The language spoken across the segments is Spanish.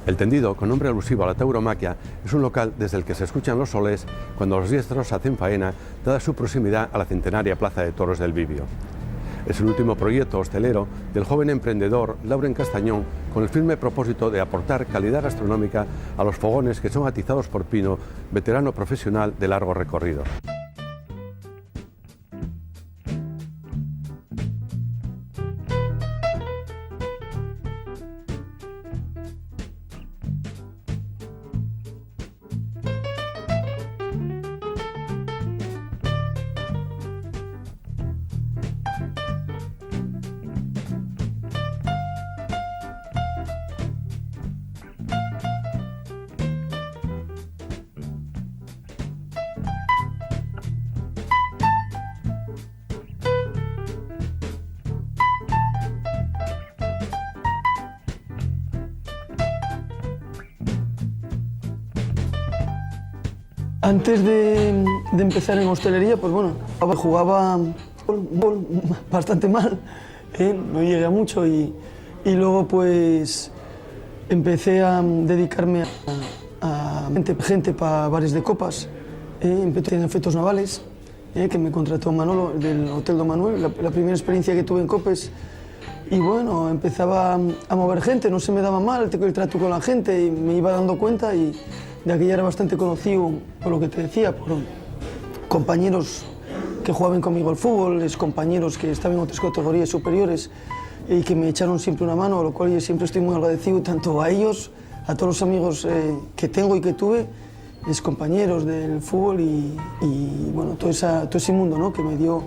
El Tendido, con nombre alusivo a la tauromaquia, es un local desde el que se escuchan los solés cuando los diestros hacen faena, dada su proximidad a la centenaria Plaza de Toros del Bibio. Es el último proyecto hostelero del joven emprendedor Lauren Castañón, con el firme propósito de aportar calidad gastronómica a los fogones que son atizados por Pino, veterano profesional de largo recorrido. Antes de empezar en hostelería, pues bueno, jugaba bastante mal, no llegué a mucho y luego pues empecé a dedicarme a gente para bares de copas, empecé en efectos navales, que me contrató Manolo del Hotel Don Manuel, la primera experiencia que tuve en Copes. Y bueno, empezaba a mover gente, no se me daba mal el trato con la gente y me iba dando cuenta y de aquella era bastante conocido por lo que te decía, por compañeros que jugaban conmigo al fútbol, compañeros que estaban en otras categorías superiores y que me echaron siempre una mano, a lo cual yo siempre estoy muy agradecido tanto a ellos, a todos los amigos que tengo y que tuve, compañeros del fútbol y bueno, todo ese mundo, ¿no?, que me dio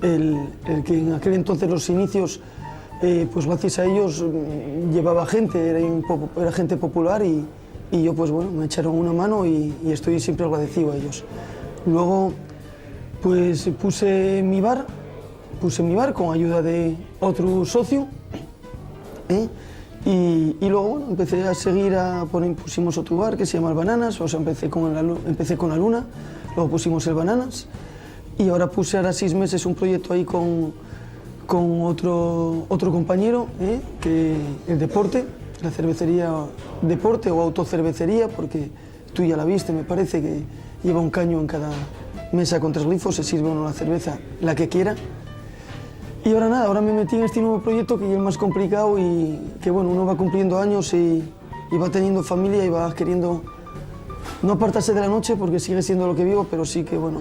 el que en aquel entonces los inicios, pues gracias a ellos llevaba gente, era gente popular y yo pues bueno, me echaron una mano y estoy siempre agradecido a ellos. Luego pues puse mi bar con ayuda de otro socio y luego bueno, empecé a seguir, pusimos otro bar que se llama el Bananas, o sea, empecé con la Luna, luego pusimos el Bananas y ahora puse 6 meses un proyecto ahí con otro compañero, que el Deporte, la cervecería Deporte o autocervecería, porque tú ya la viste, me parece que lleva un caño en cada mesa con 3 glifos, se sirve uno la cerveza, la que quiera. Y ahora nada, ahora me metí en este nuevo proyecto que es el más complicado y que bueno, uno va cumpliendo años y va teniendo familia y va queriendo no apartarse de la noche porque sigue siendo lo que vivo, pero sí que bueno,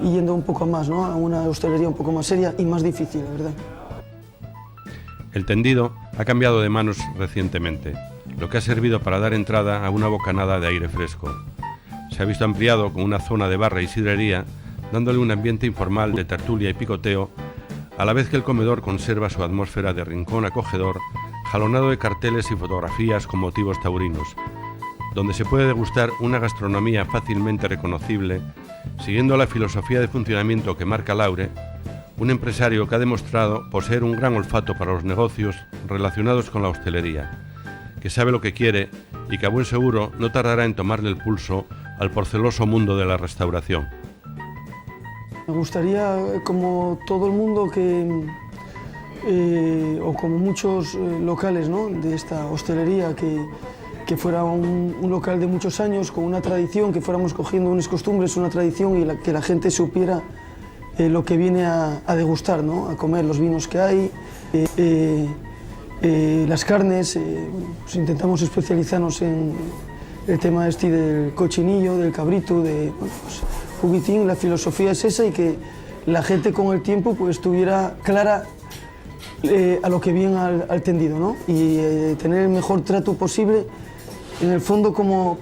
yendo un poco más, ¿no?, a una hostelería un poco más seria y más difícil, la verdad. El Tendido ha cambiado de manos recientemente, lo que ha servido para dar entrada a una bocanada de aire fresco. Se ha visto ampliado con una zona de barra y sidrería, dándole un ambiente informal de tertulia y picoteo, a la vez que el comedor conserva su atmósfera de rincón acogedor, jalonado de carteles y fotografías con motivos taurinos, donde se puede degustar una gastronomía fácilmente reconocible, siguiendo la filosofía de funcionamiento que marca Laure, un empresario que ha demostrado poseer un gran olfato para los negocios relacionados con la hostelería, que sabe lo que quiere y que a buen seguro no tardará en tomarle el pulso al porceloso mundo de la restauración. Me gustaría, como todo el mundo, o como muchos locales, ¿no?, de esta hostelería, que fuera un local de muchos años, con una tradición, que fuéramos cogiendo unas costumbres, una tradición y que la gente supiera lo que viene a degustar, ¿no?, a comer, los vinos que hay, las carnes, pues intentamos especializarnos en el tema del cochinillo, del cabrito, pues, poquitín, la filosofía es esa y que la gente con el tiempo pues tuviera clara a lo que viene al tendido, ¿no?, y tener el mejor trato posible. En el fondo, como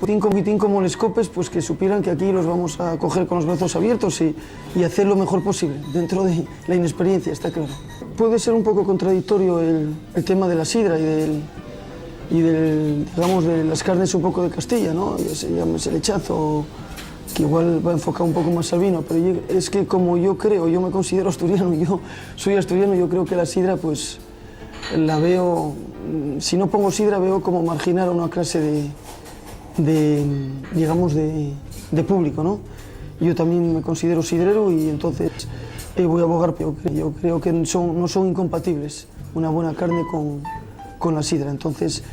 les Copes, pues que supieran que aquí los vamos a coger con los brazos abiertos y hacer lo mejor posible, dentro de la inexperiencia, está claro. Puede ser un poco contradictorio el tema de la sidra y digamos, de las carnes un poco de Castilla, ¿no?, se llama ese lechazo, que igual va enfocado un poco más al vino, pero es que como yo me considero asturiano, yo soy asturiano, yo creo que la sidra pues la veo, si no pongo sidra, veo como marginar a una clase digamos, de público, ¿no? Yo también me considero sidrero y entonces voy a abogar, pero yo creo que no son incompatibles una buena carne con la sidra. Entonces,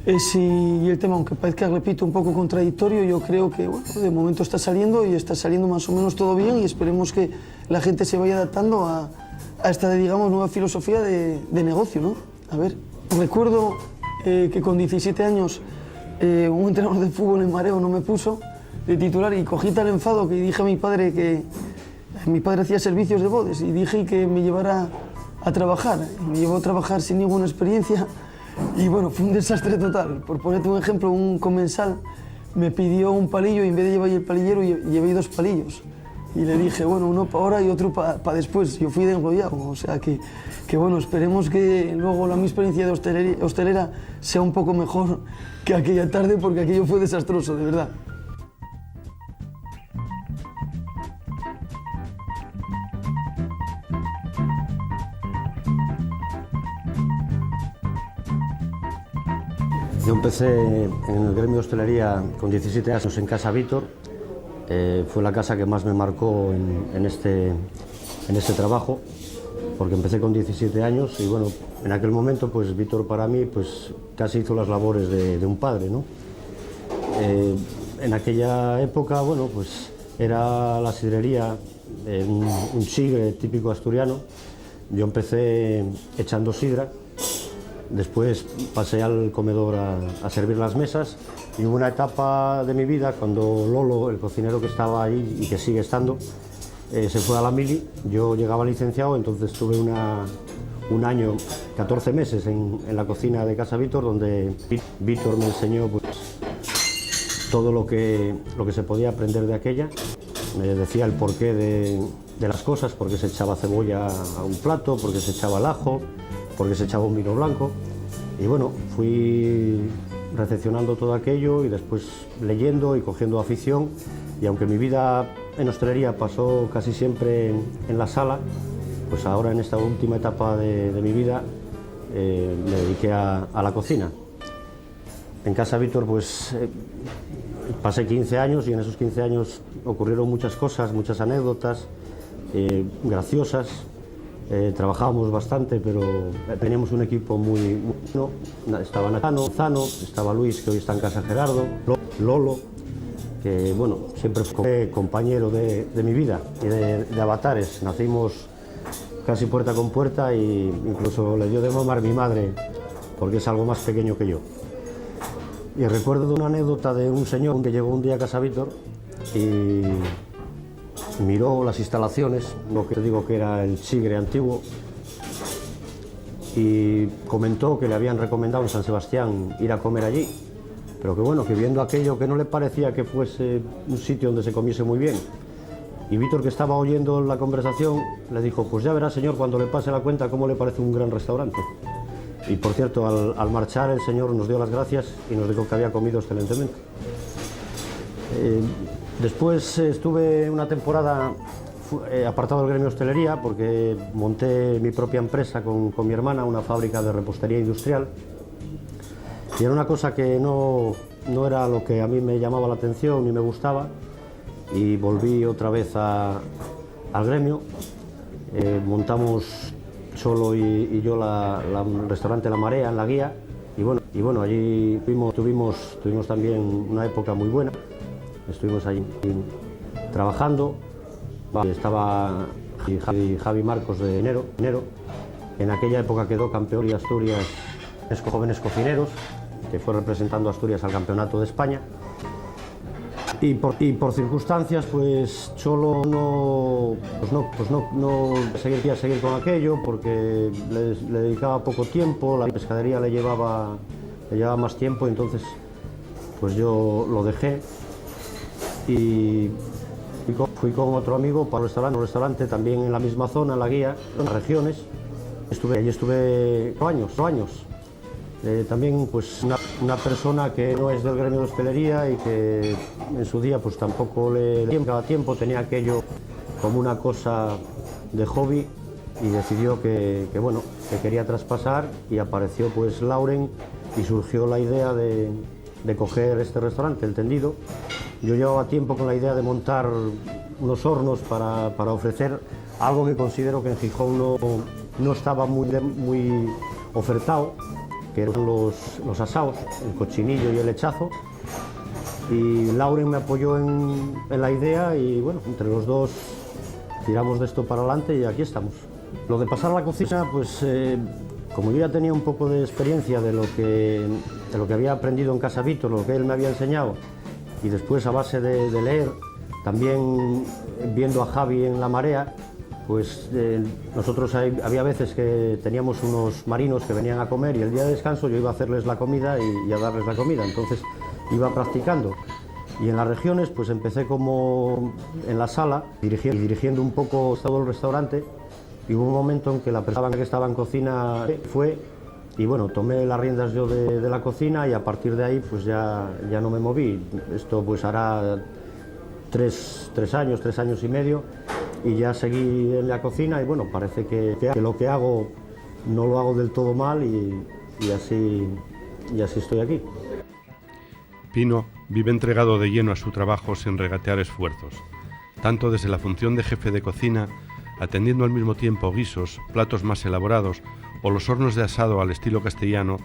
Y el tema, aunque parezca, repito, un poco contradictorio, yo creo que bueno, de momento está saliendo y está saliendo más o menos todo bien y esperemos que la gente se vaya adaptando a esta, digamos, nueva filosofía de negocio, ¿no? A ver, recuerdo que con 17 años un entrenador de fútbol en Mareo no me puso de titular y cogí tal enfado que dije a mi padre que mi padre hacía servicios de bodes y dije que me llevara a trabajar. Me llevó a trabajar sin ninguna experiencia y bueno, fue un desastre total. Por ponerte un ejemplo, un comensal me pidió un palillo y en vez de llevar el palillero llevé 2 palillos. Y le dije, bueno, uno para ahora y otro para después. Yo fui de enrollado, o sea que bueno, esperemos que luego mi experiencia de hostelera sea un poco mejor que aquella tarde porque aquello fue desastroso, de verdad. Yo empecé en el gremio de hostelería con 17 años en Casa Vítor. Fue la casa que más me marcó en este trabajo, porque empecé con 17 años y bueno, en aquel momento pues Vítor para mí pues casi hizo las labores de un padre, ¿no? En aquella época, bueno, pues era la sidrería, un sigre típico asturiano. Yo empecé echando sidra. Después pasé al comedor a servir las mesas y hubo una etapa de mi vida cuando Lolo, el cocinero que estaba ahí y que sigue estando, se fue a la mili. Yo llegaba licenciado, entonces tuve un año, 14 meses en la cocina de Casa Vítor, donde Vítor me enseñó pues, todo lo que se podía aprender de aquella. Me decía el porqué de las cosas, por qué se echaba cebolla a un plato, por qué se echaba el ajo, porque se echaba un vino blanco. Y bueno, fui recepcionando todo aquello y después leyendo y cogiendo afición. Y aunque mi vida en hostelería pasó casi siempre en la sala, pues ahora en esta última etapa de mi vida me dediqué a la cocina. En Casa Vítor pues pasé 15 años y en esos 15 años ocurrieron muchas cosas, muchas anécdotas graciosas. Trabajábamos bastante, pero teníamos un equipo muy bueno. Estaba Natano, Zano, estaba Luis, que hoy está en Casa Gerardo, Lolo, que bueno, siempre fue compañero de mi vida y de avatares. Nacimos casi puerta con puerta e incluso le dio de mamar mi madre, porque es algo más pequeño que yo. Y recuerdo de una anécdota de un señor que llegó un día a Casa Vítor y miró las instalaciones, lo que te digo que era el sigre antiguo, y comentó que le habían recomendado en San Sebastián ir a comer allí, pero que bueno, que viendo aquello que no le parecía que fuese un sitio donde se comiese muy bien. Y Vítor, que estaba oyendo la conversación, le dijo, pues ya verá señor, cuando le pase la cuenta, cómo le parece un gran restaurante. Y por cierto, al marchar el señor nos dio las gracias y nos dijo que había comido excelentemente. Después estuve una temporada apartado del gremio de hostelería porque monté mi propia empresa con mi hermana, una fábrica de repostería industrial. Y era una cosa que no era lo que a mí me llamaba la atención ni me gustaba. Y volví otra vez al gremio. Montamos Solo y yo el restaurante La Marea en La Guía. Y bueno, allí tuvimos también una época muy buena. Estuvimos allí trabajando, estaba Javi Marcos de enero. En aquella época quedó campeón de Asturias Jóvenes Cocineros, que fue representando a Asturias al Campeonato de España. Y por circunstancias, pues solo no quería seguir con aquello porque le dedicaba poco tiempo, la pescadería le llevaba más tiempo, entonces pues yo lo dejé. Y fui con otro amigo para un restaurante también en la misma zona, en La Guía, en las regiones. Allí estuve 8 años. También pues una persona que no es del gremio de hostelería y que en su día pues tampoco le daba tiempo, tenía aquello como una cosa de hobby y decidió que quería traspasar, y apareció pues Lauren y surgió la idea de coger este restaurante, El Tendido. Yo llevaba tiempo con la idea de montar unos hornos para ofrecer algo que considero que en Gijón no estaba muy ofertado, que eran los asaos, el cochinillo y el lechazo. Y Lauren me apoyó en la idea y bueno, entre los dos tiramos de esto para adelante y aquí estamos. Lo de pasar a la cocina, pues como yo ya tenía un poco de experiencia de lo que había aprendido en Casa Vítor, lo que él me había enseñado, y después a base de leer, también viendo a Javi en La Marea, pues nosotros había veces que teníamos unos marinos que venían a comer y el día de descanso yo iba a hacerles la comida y a darles la comida, entonces iba practicando. Y en las regiones pues empecé como en la sala, dirigiendo un poco todo el restaurante, y hubo un momento en que la persona que estaba en cocina fue, y bueno, tomé las riendas yo de la cocina y a partir de ahí pues ya no me moví. Esto pues hará tres años y medio, y ya seguí en la cocina y bueno, parece que lo que hago no lo hago del todo mal y así estoy aquí. Pino vive entregado de lleno a su trabajo sin regatear esfuerzos, tanto desde la función de jefe de cocina, atendiendo al mismo tiempo guisos, platos más elaborados o los hornos de asado al estilo castellano,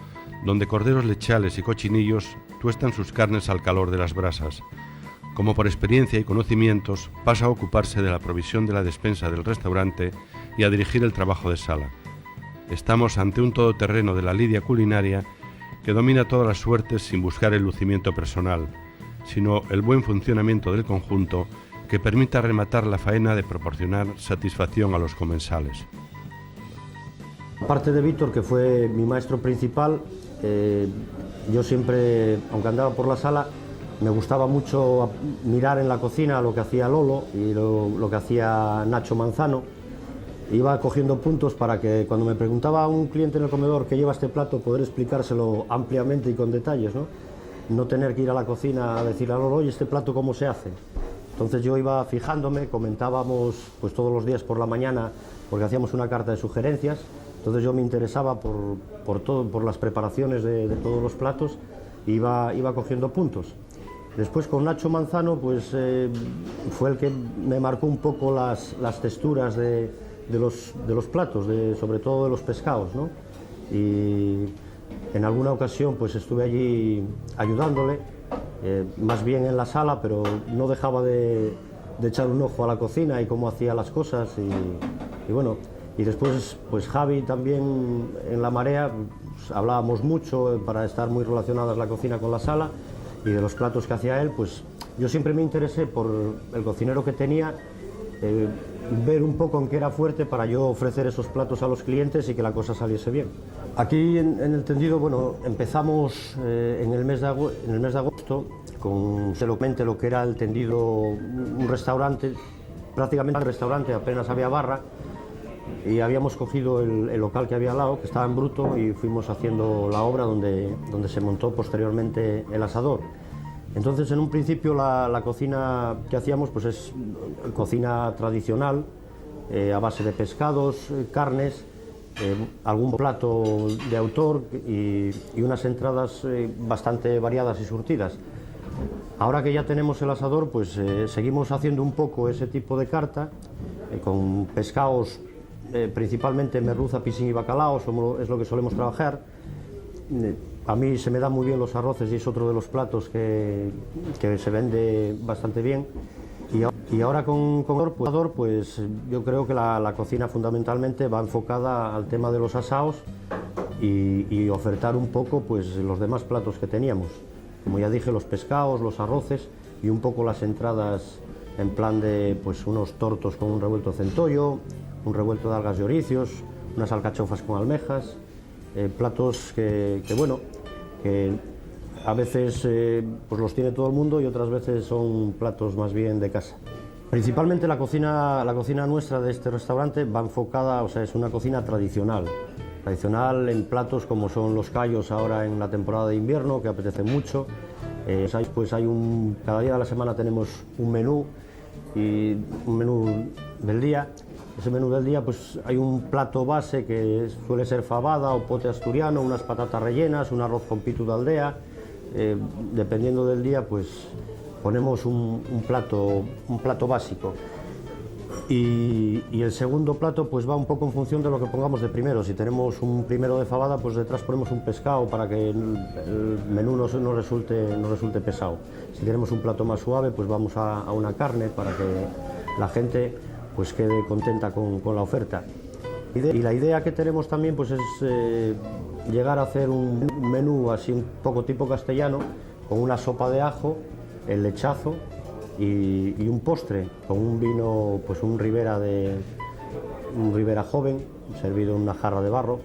donde corderos lechales y cochinillos tuestan sus carnes al calor de las brasas. Como por experiencia y conocimientos, pasa a ocuparse de la provisión de la despensa del restaurante y a dirigir el trabajo de sala. Estamos ante un todoterreno de la lidia culinaria que domina todas las suertes sin buscar el lucimiento personal, sino el buen funcionamiento del conjunto que permita rematar la faena de proporcionar satisfacción a los comensales. Aparte de Vítor, que fue mi maestro principal, yo siempre, aunque andaba por la sala, me gustaba mucho mirar en la cocina lo que hacía Lolo y lo que hacía Nacho Manzano. Iba cogiendo puntos para que cuando me preguntaba a un cliente en el comedor qué lleva este plato, poder explicárselo ampliamente y con detalles, ¿no? No tener que ir a la cocina a decirle a Lolo, oye, ¿este plato cómo se hace? Entonces yo iba fijándome, comentábamos pues todos los días por la mañana, porque hacíamos una carta de sugerencias, entonces yo me interesaba por las preparaciones de todos los platos, iba cogiendo puntos. Después con Nacho Manzano pues fue el que me marcó un poco las texturas de los platos, sobre todo de los pescados, ¿no? Y en alguna ocasión pues estuve allí ayudándole, más bien en la sala, pero no dejaba de echar un ojo a la cocina y cómo hacía las cosas y bueno, y después pues Javi también en La Marea, pues, hablábamos mucho para estar muy relacionadas la cocina con la sala, y de los platos que hacía él, pues yo siempre me interesé por el cocinero que tenía, ver un poco en qué era fuerte para yo ofrecer esos platos a los clientes y que la cosa saliese bien. Aquí en el tendido, bueno, empezamos en el mes de agosto con lo que era el tendido, un restaurante, prácticamente un restaurante, apenas había barra, y habíamos cogido el local que había al lado, que estaba en bruto, y fuimos haciendo la obra donde se montó posteriormente el asador. Entonces, en un principio, la cocina que hacíamos pues es cocina tradicional, a base de pescados, carnes, algún plato de autor y unas entradas bastante variadas y surtidas. Ahora que ya tenemos el asador, pues seguimos haciendo un poco ese tipo de carta, con pescados, principalmente merluza, piscín y bacalao, es lo que solemos trabajar. A mí se me dan muy bien los arroces y es otro de los platos que se vende bastante bien. Y ahora con Asador, pues yo creo que la cocina fundamentalmente va enfocada al tema de los asaos y ofertar un poco pues los demás platos que teníamos. Como ya dije, los pescados, los arroces y un poco las entradas en plan de pues unos tortos con un revuelto de centollo, un revuelto de algas y oricios, unas alcachofas con almejas, platos que a veces pues los tiene todo el mundo y otras veces son platos más bien de casa. Principalmente la cocina nuestra de este restaurante va enfocada, o sea, es una cocina tradicional en platos como son los callos ahora en la temporada de invierno, que apetece mucho. Pues cada día de la semana tenemos un menú del día. Ese menú del día pues hay un plato base que suele ser fabada o pote asturiano, unas patatas rellenas, un arroz con pitu de aldea. Dependiendo del día pues ponemos un plato básico. Y el segundo plato pues va un poco en función de lo que pongamos de primero. Si tenemos un primero de fabada, pues detrás ponemos un pescado para que el menú no resulte pesado. Si tenemos un plato más suave, pues vamos a una carne para que la gente pues quede contenta con la oferta. Y la idea que tenemos también pues es llegar a hacer un menú así un poco tipo castellano, con una sopa de ajo, el lechazo y un postre con un vino, pues un Ribera joven, servido en una jarra de barro.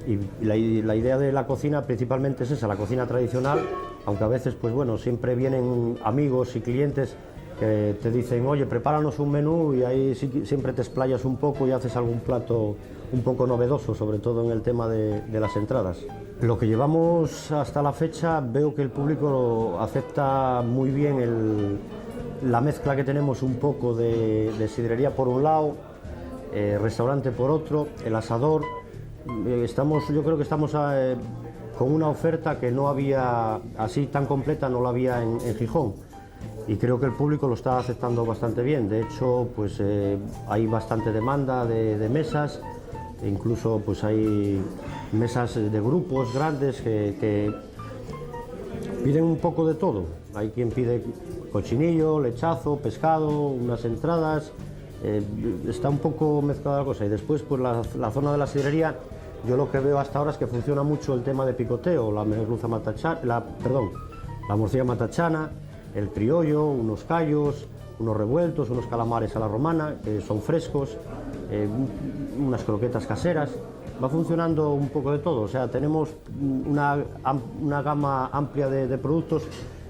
Y la idea de la cocina principalmente es esa, la cocina tradicional, aunque a veces pues bueno, siempre vienen amigos y clientes que te dicen, oye, prepáranos un menú, y ahí siempre te explayas un poco y haces algún plato un poco novedoso, sobre todo en el tema de las entradas. Lo que llevamos hasta la fecha, veo que el público acepta muy bien la mezcla que tenemos, un poco de sidrería por un lado, restaurante por otro, el asador. Yo creo que estamos con una oferta que no había, así tan completa, no la había en Gijón. Y creo que el público lo está aceptando bastante bien. De hecho, pues hay bastante demanda de mesas, e incluso pues hay mesas de grupos grandes que piden un poco de todo. Hay quien pide cochinillo, lechazo, pescado, unas entradas. Está un poco mezclada la cosa. Y después, pues la zona de la sidrería, yo lo que veo hasta ahora es que funciona mucho el tema de picoteo, la merluza matachana, la morcilla matachana, el criollo, unos callos, unos revueltos, unos calamares a la romana, que son frescos, unas croquetas caseras. Va funcionando un poco de todo, o sea, tenemos una gama amplia de productos,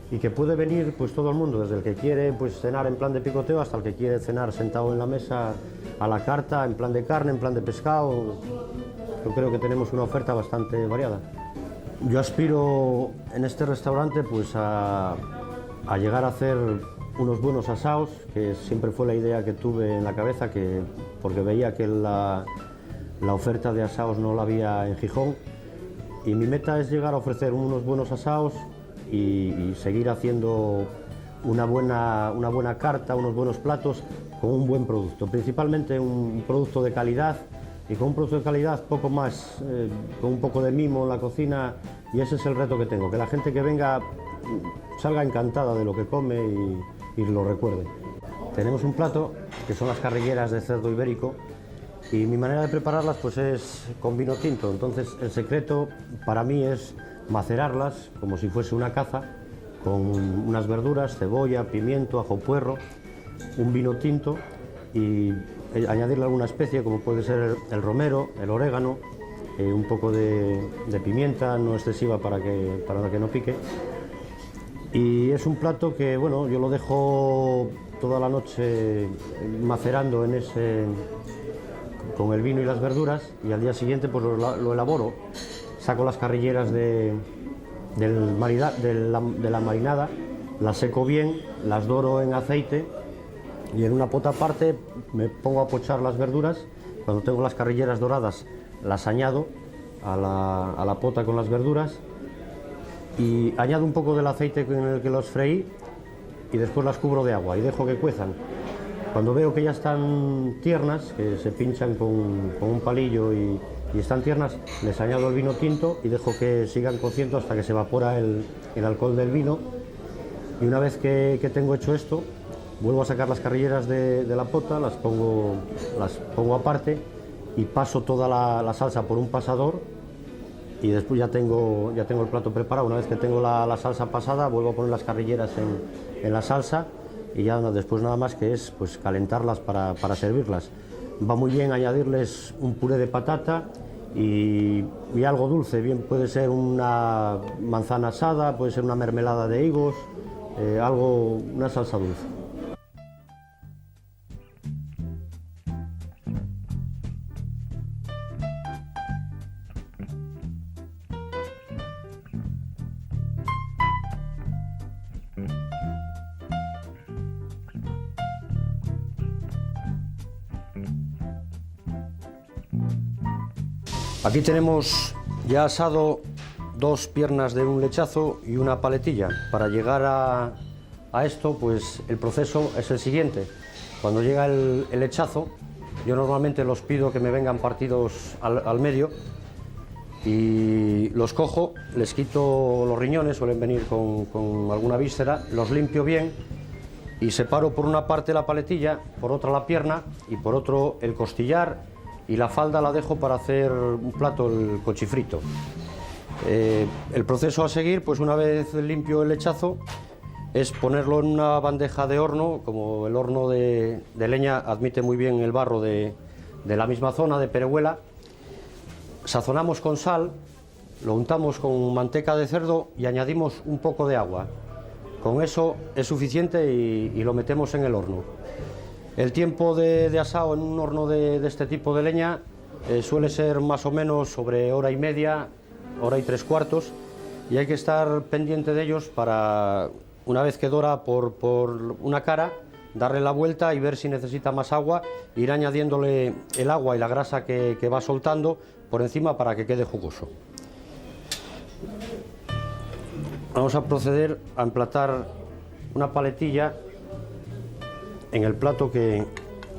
y que puede venir pues todo el mundo, desde el que quiere pues cenar en plan de picoteo hasta el que quiere cenar sentado en la mesa a la carta, en plan de carne, en plan de pescado. Yo creo que tenemos una oferta bastante variada. Yo aspiro en este restaurante pues a llegar a hacer unos buenos asaos, que siempre fue la idea que tuve en la cabeza, porque veía que la oferta de asaos no la había en Gijón, y mi meta es llegar a ofrecer unos buenos asaos y seguir haciendo una buena carta, unos buenos platos con un buen producto, principalmente un producto de calidad, y con un producto de calidad poco más, con un poco de mimo en la cocina, y ese es el reto que tengo, que la gente que venga salga encantada de lo que come y lo recuerde. Tenemos un plato que son las carrilleras de cerdo ibérico, y mi manera de prepararlas pues es con vino tinto. Entonces el secreto para mí es macerarlas como si fuese una caza, con unas verduras, cebolla, pimiento, ajo puerro, un vino tinto, y añadirle alguna especie como puede ser el romero, el orégano, un poco de pimienta, no excesiva para que no pique. Y es un plato que, bueno, yo lo dejo toda la noche macerando con el vino y las verduras, y al día siguiente pues lo elaboro. Saco las carrilleras de la marinada, las seco bien, las doro en aceite, y en una pota aparte me pongo a pochar las verduras. Cuando tengo las carrilleras doradas, las añado a la pota con las verduras, y añado un poco del aceite en el que los freí, y después las cubro de agua y dejo que cuezan. Cuando veo que ya están tiernas, que se pinchan con un palillo y están tiernas, les añado el vino tinto y dejo que sigan cociendo hasta que se evapora el alcohol del vino. Y una vez que tengo hecho esto, vuelvo a sacar las carrilleras de la pota, las pongo aparte, y paso toda la salsa por un pasador, y después ya tengo el plato preparado. Una vez que tengo la salsa pasada, vuelvo a poner las carrilleras en la salsa, y ya después nada más que es pues calentarlas para servirlas. Va muy bien añadirles un puré de patata y algo dulce, bien puede ser una manzana asada, puede ser una mermelada de higos, una salsa dulce. Aquí tenemos ya asado 2 piernas de un lechazo y una paletilla. Para llegar a esto, pues el proceso es el siguiente. Cuando llega el lechazo, yo normalmente los pido que me vengan partidos al medio y los cojo, les quito los riñones, suelen venir con alguna víscera, los limpio bien y separo por una parte la paletilla, por otra la pierna y por otro el costillar, y la falda la dejo para hacer un plato, el cochifrito. El proceso a seguir, pues una vez limpio el lechazo, es ponerlo en una bandeja de horno. Como el horno de leña admite muy bien el barro de la misma zona, de Perehuela, sazonamos con sal, lo untamos con manteca de cerdo y añadimos un poco de agua. Con eso es suficiente y lo metemos en el horno. El tiempo de asado en un horno de este tipo de leña suele ser más o menos sobre hora y media, hora y 3/4, y hay que estar pendiente de ellos para, una vez que dora por una cara, darle la vuelta y ver si necesita más agua, ir añadiéndole el agua y la grasa que va soltando por encima para que quede jugoso. Vamos a proceder a emplatar una paletilla en el plato que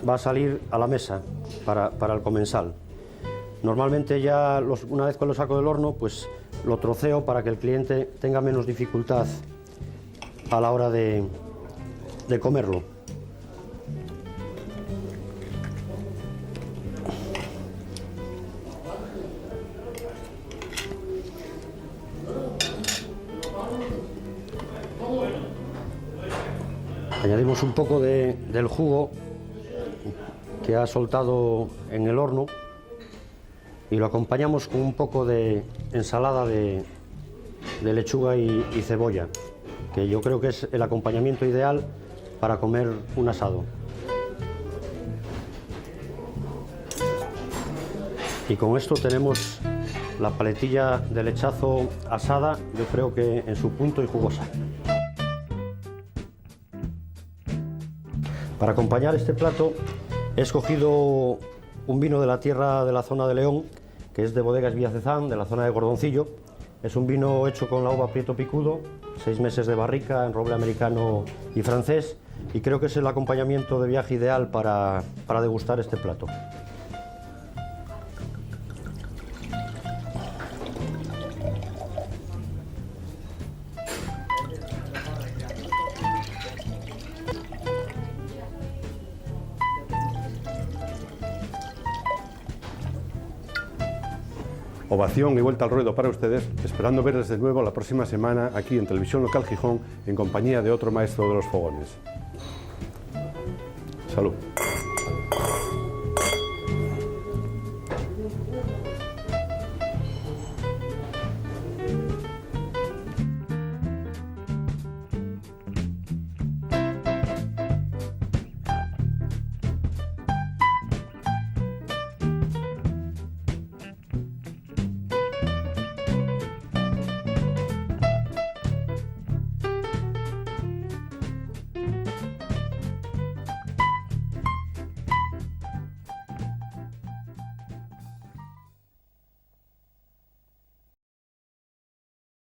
va a salir a la mesa para el comensal. Normalmente ya una vez que lo saco del horno, pues lo troceo para que el cliente tenga menos dificultad a la hora de comerlo. Añadimos un poco del jugo que ha soltado en el horno y lo acompañamos con un poco de ensalada de lechuga y cebolla, que yo creo que es el acompañamiento ideal para comer un asado. Y con esto tenemos la paletilla de lechazo asada, yo creo que en su punto y jugosa. Para acompañar este plato he escogido un vino de la tierra de la zona de León, que es de Bodegas Villacezán, de la zona de Gordoncillo. Es un vino hecho con la uva Prieto Picudo, 6 meses de barrica en roble americano y francés, y creo que es el acompañamiento de viaje ideal para degustar este plato. Ovación y vuelta al ruedo para ustedes, esperando verles de nuevo la próxima semana aquí en Televisión Local Gijón en compañía de otro maestro de los fogones. Salud.